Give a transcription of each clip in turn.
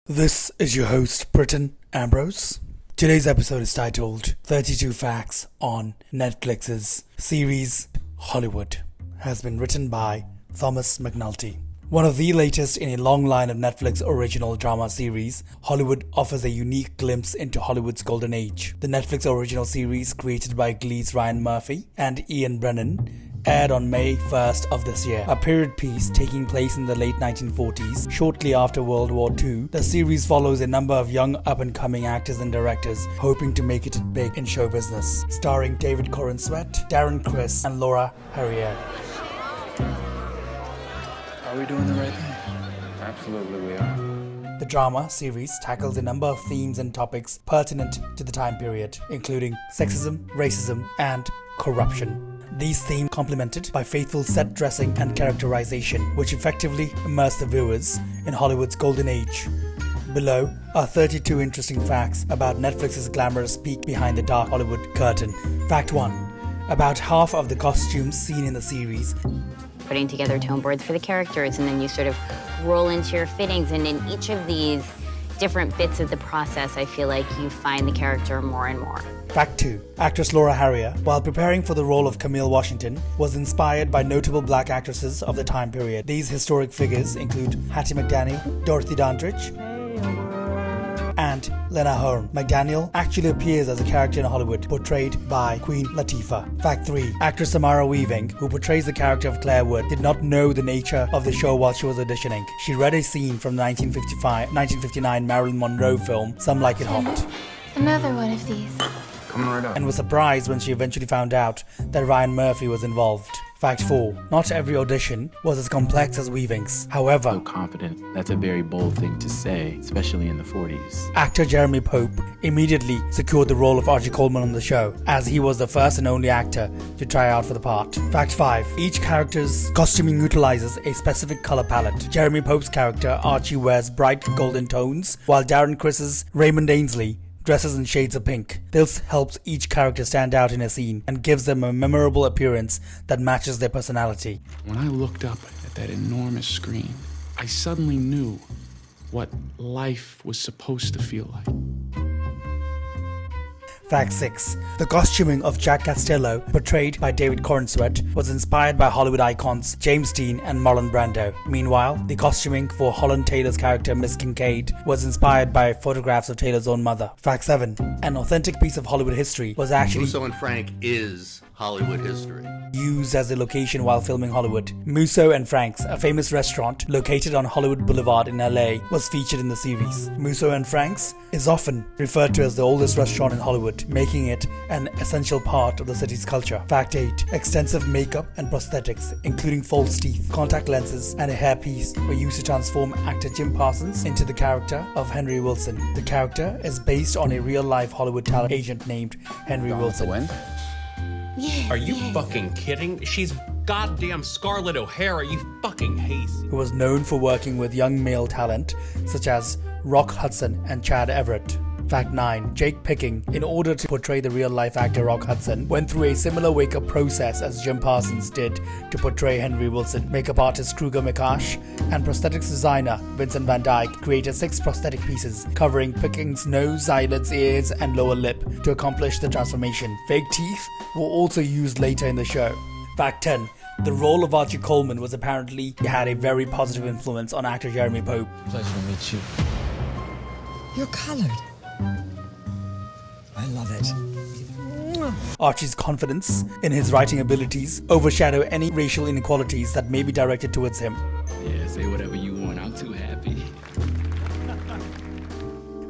This is your host, Brennan Ambrose. Today's episode is titled 32 Facts on Netflix's series Hollywood. Has been written by Thomas McNulty. One of the latest in a long line of Netflix original drama series, Hollywood offers a unique glimpse into Hollywood's golden age. The Netflix original series, created by Glee's Ryan Murphy and Ian Brennan, aired on May 1st of this year. A period piece taking place in the late 1940s, shortly after World War II, the series follows a number of young up-and-coming actors and directors hoping to make it big in show business. Starring David Corenswet, Darren Criss, and Laura Harrier. Are we doing the right thing? Absolutely we are. The drama series tackles a number of themes and topics pertinent to the time period, including sexism, racism, and corruption. These themes complemented by faithful set dressing and characterization, which effectively immerse the viewers in Hollywood's golden age. Below are 32 interesting facts about Netflix's glamorous peek behind the dark Hollywood curtain. Fact 1. About half of the costumes seen in the series, putting together tone boards for the characters, and then you sort of roll into your fittings, and in each of these different bits of the process, I feel like you find the character more and more. Fact 2. Actress Laura Harrier, while preparing for the role of Camille Washington, was inspired by notable black actresses of the time period. These historic figures include Hattie McDaniel, Dorothy Dandridge, and Lena Horne. McDaniel actually appears as a character in Hollywood, portrayed by Queen Latifah. Fact 3. Actress Samara Weaving, who portrays the character of Claire Wood, did not know the nature of the show while she was auditioning. She read a scene from the 1959 Marilyn Monroe film, Some Like It Hot. Another one of these. Coming right up. And was surprised when she eventually found out that Ryan Murphy was involved. Fact 4. Not every audition was as complex as Weaving's. However, So confident. That's a very bold thing to say, especially in the 40s. actor Jeremy Pope immediately secured the role of Archie Coleman on the show, as he was the first and only actor to try out for the part. Fact 5. Each character's costuming utilizes a specific color palette. Jeremy Pope's character Archie wears bright golden tones, while Darren Criss's Raymond Ainsley dresses in shades of pink. This helps each character stand out in a scene and gives them a memorable appearance that matches their personality. When I looked up at that enormous screen, I suddenly knew what life was supposed to feel like. Fact 6. The costuming of Jack Costello, portrayed by David Corenswet, was inspired by Hollywood icons James Dean and Marlon Brando. Meanwhile, the costuming for Holland Taylor's character Miss Kincaid was inspired by photographs of Taylor's own mother. Fact 7. An authentic piece of Hollywood history was actually Musso and Frank is Hollywood history. used as a location while filming Hollywood. Musso and Frank's, a famous restaurant located on Hollywood Boulevard in LA, was featured in the series. Musso and Frank's is often referred to as the oldest restaurant in Hollywood, making it an essential part of the city's culture. Fact 8. Extensive makeup and prosthetics, including false teeth, contact lenses, and a hairpiece, were used to transform actor Jim Parsons into the character of Henry Wilson. The character is based on a real-life Hollywood talent agent named Henry Wilson. Yes, Are you yes. fucking kidding? She's goddamn Scarlett O'Hara. You fucking hazy. Who was known for working with young male talent such as Rock Hudson and Chad Everett. Fact 9. Jake Picking, in order to portray the real-life actor Rock Hudson, went through a similar wake-up process as Jim Parsons did to portray Henry Wilson. Makeup artist Kruger McCash and prosthetics designer Vincent Van Dyke created 6 prosthetic pieces covering Picking's nose, eyelids, ears, and lower lip to accomplish the transformation. Fake teeth were also used later in the show. Fact 10. The role of Archie Coleman was apparently had a very positive influence on actor Jeremy Pope. Pleasure to meet you. You're colored. I love it. Archie's confidence in his writing abilities overshadow any racial inequalities that may be directed towards him. Yeah, say whatever you want. I'm too happy.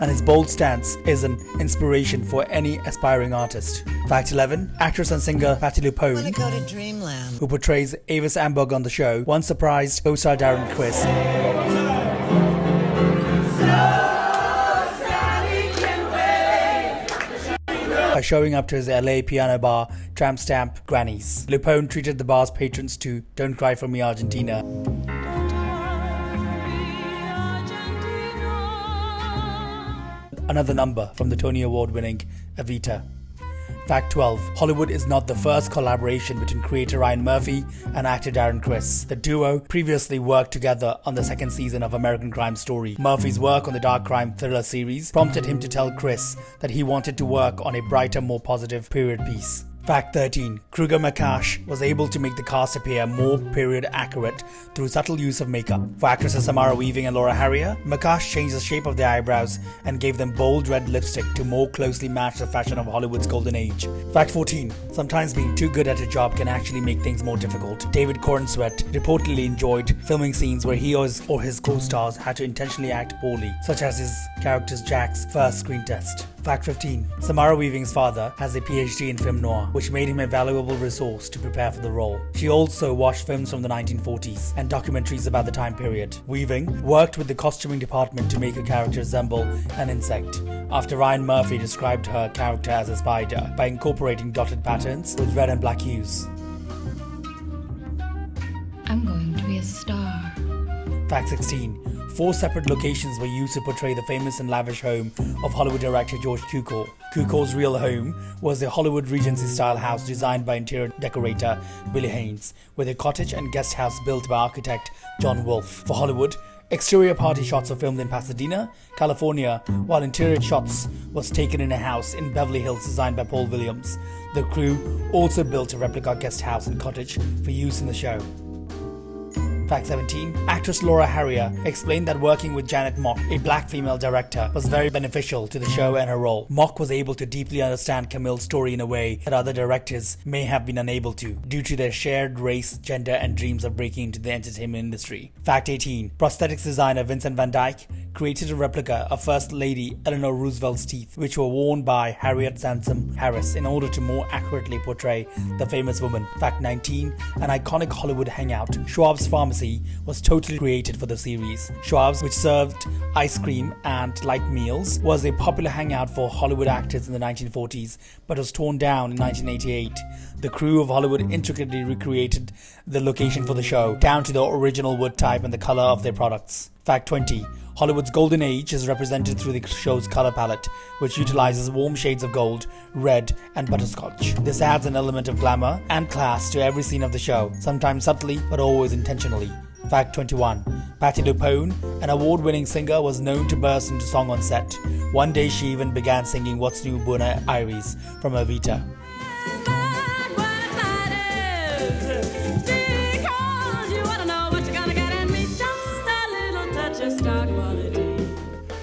And his bold stance is an inspiration for any aspiring artist. Fact 11. Actress and singer Patti I want to LuPone, go to Dreamland. who portrays Avis Amberg on the show, once surprised co-star Darren Criss by showing up to his LA piano bar, Tramp Stamp Granny's. LuPone treated the bar's patrons to Don't Cry For Me Argentina. another number from the Tony Award-winning Evita. Fact 12. Hollywood is not the first collaboration between creator Ryan Murphy and actor Darren Criss. The duo previously worked together on the second season of American Crime Story. Murphy's work on the dark crime thriller series prompted him to tell Criss that he wanted to work on a brighter, more positive period piece. Fact 13. Kruger McCash was able to make the cast appear more period accurate through subtle use of makeup. For actresses Samara Weaving and Laura Harrier, McCash changed the shape of their eyebrows and gave them bold red lipstick to more closely match the fashion of Hollywood's golden age. Fact 14. Sometimes being too good at a job can actually make things more difficult. David Corenswet reportedly enjoyed filming scenes where he or his co-stars had to intentionally act poorly, such as his character's Jack's first screen test. Fact 15. Samara Weaving's father has a PhD in film noir, which made him a valuable resource to prepare for the role. She also watched films from the 1940s and documentaries about the time period. Weaving worked with the costuming department to make her character resemble an insect, after Ryan Murphy described her character as a spider by incorporating dotted patterns with red and black hues. I'm going to be a star. Fact 16. 4 separate locations were used to portray the famous and lavish home of Hollywood director George Cukor. Cukor's real home was the Hollywood Regency-style house designed by interior decorator Billy Haynes, with a cottage and guest house built by architect John Wolfe. For Hollywood, exterior party shots were filmed in Pasadena, California, while interior shots was taken in a house in Beverly Hills designed by Paul Williams. The crew also built a replica guest house and cottage for use in the show. Fact 17. Actress Laura Harrier explained that working with Janet Mock, a black female director, was very beneficial to the show and her role. Mock was able to deeply understand Camille's story in a way that other directors may have been unable to, due to their shared race, gender, and dreams of breaking into the entertainment industry. Fact 18. Prosthetics designer Vincent van Dyke created a replica of First Lady Eleanor Roosevelt's teeth, which were worn by Harriet Sansom Harris in order to more accurately portray the famous woman. Fact 19. An iconic Hollywood hangout, Schwab's Pharmacy, was totally created for the series. Schwab's, which served ice cream and light meals, was a popular hangout for Hollywood actors in the 1940s, but was torn down in 1988. The crew of Hollywood intricately recreated the location for the show, down to the original wood type and the color of their products. Fact 20. Hollywood's golden age is represented through the show's color palette, which utilizes warm shades of gold, red, and butterscotch. This adds an element of glamour and class to every scene of the show, sometimes subtly but always intentionally. Fact 21. Patti LuPone, an award-winning singer, was known to burst into song on set. One day she even began singing What's New Buenos Aires from Evita.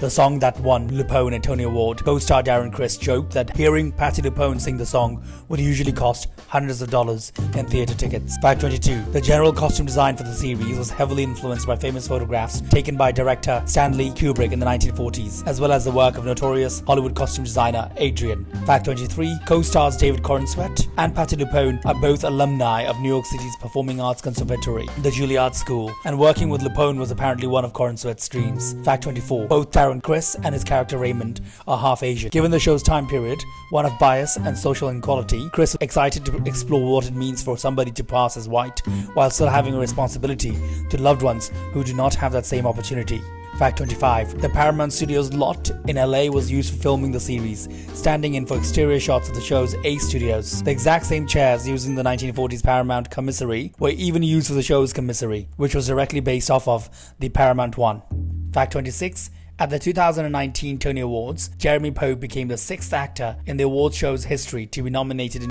The song that won LuPone a Tony Award. Co-star Darren Criss joked that hearing Patti LuPone sing the song would usually cost hundreds of dollars in theater tickets. Fact 22. The general costume design for the series was heavily influenced by famous photographs taken by director Stanley Kubrick in the 1940s, as well as the work of notorious Hollywood costume designer Adrian. Fact 23. Co-stars David Corenswet and Patti LuPone are both alumni of New York City's Performing Arts Conservatory, the Juilliard School, and working with LuPone was apparently one of Corenswet's dreams. Fact 24. Both Darren Criss and his character Raymond are half Asian. Given the show's time period, one of bias and social inequality, Criss was excited to explore what it means for somebody to pass as white while still having a responsibility to loved ones who do not have that same opportunity. Fact 25. The Paramount Studios lot in LA was used for filming the series, standing in for exterior shots of the show's A studios. The exact same chairs used in the 1940s Paramount commissary were even used for the show's commissary, which was directly based off of the Paramount one. Fact 26. At the 2019 Tony Awards, Jeremy Pope became the 6th actor in the award show's history to be nominated in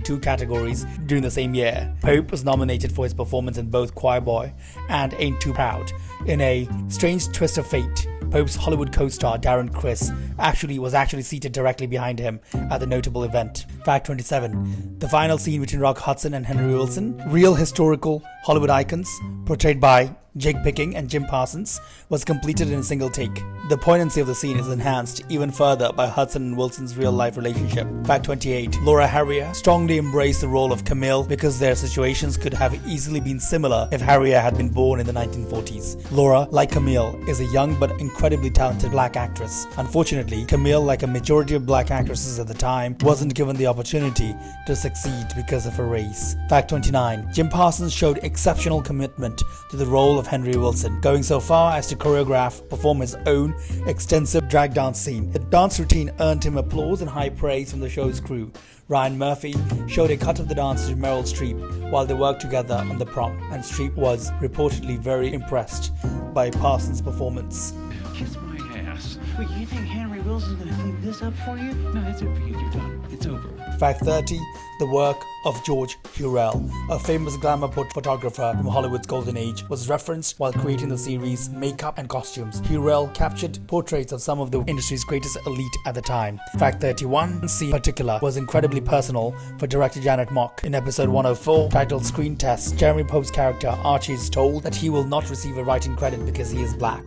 two categories during the same year. Pope was nominated for his performance in both Choir Boy and Ain't Too Proud. In a strange twist of fate, Pope's Hollywood co-star Darren Criss was actually seated directly behind him at the notable event. Fact 27. The final scene between Rock Hudson and Henry Wilson, real historical Hollywood icons, portrayed by jig picking and Jim Parsons, was completed in a single take. The poignancy of the scene is enhanced even further by Hudson and Wilson's real-life relationship. Fact 28. Laura Harrier strongly embraced the role of Camille because their situations could have easily been similar if Harrier had been born in the 1940s. Laura, like Camille, is a young but incredibly talented black actress. Unfortunately, Camille, like a majority of black actresses at the time, wasn't given the opportunity to succeed because of her race. Fact 29. Jim Parsons showed exceptional commitment to the role of Henry Wilson, going so far as to perform his own extensive drag dance scene. The dance routine earned him applause and high praise from the show's crew. Ryan Murphy showed a cut of the dance to Meryl Streep while they worked together on the prom, and Streep was reportedly very impressed by Parsons' performance. Kiss my ass. Wait, you think Henry Wilson's gonna clean this up for you? No, that's it for you. You're done. It's over. Fact 30. The work of George Hurrell, a famous glamour photographer from Hollywood's golden age, was referenced while creating the series' makeup and costumes. Hurrell captured portraits of some of the industry's greatest elite at the time. Fact 31. Scene in particular was incredibly personal for director Janet Mock. In episode 104, titled Screen Test, Jeremy Pope's character Archie is told that he will not receive a writing credit because he is black.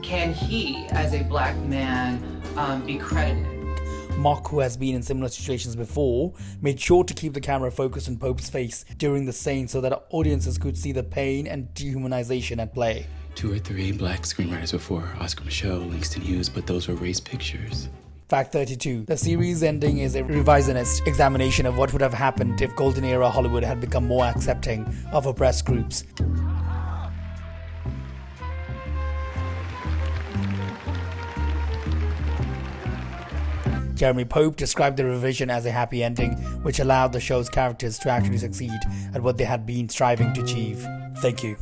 Can he, as a black man, be credited? Mock, who has been in similar situations before, made sure to keep the camera focused on Pope's face during the scene so that audiences could see the pain and dehumanization at play. 2 or 3 black screenwriters before Oscar Micheaux, Langston Hughes, but those were race pictures. Fact 32. The series ending is a revisionist examination of what would have happened if Golden Era Hollywood had become more accepting of oppressed groups. Jeremy Pope described the revision as a happy ending, which allowed the show's characters to actually succeed at what they had been striving to achieve. Thank you.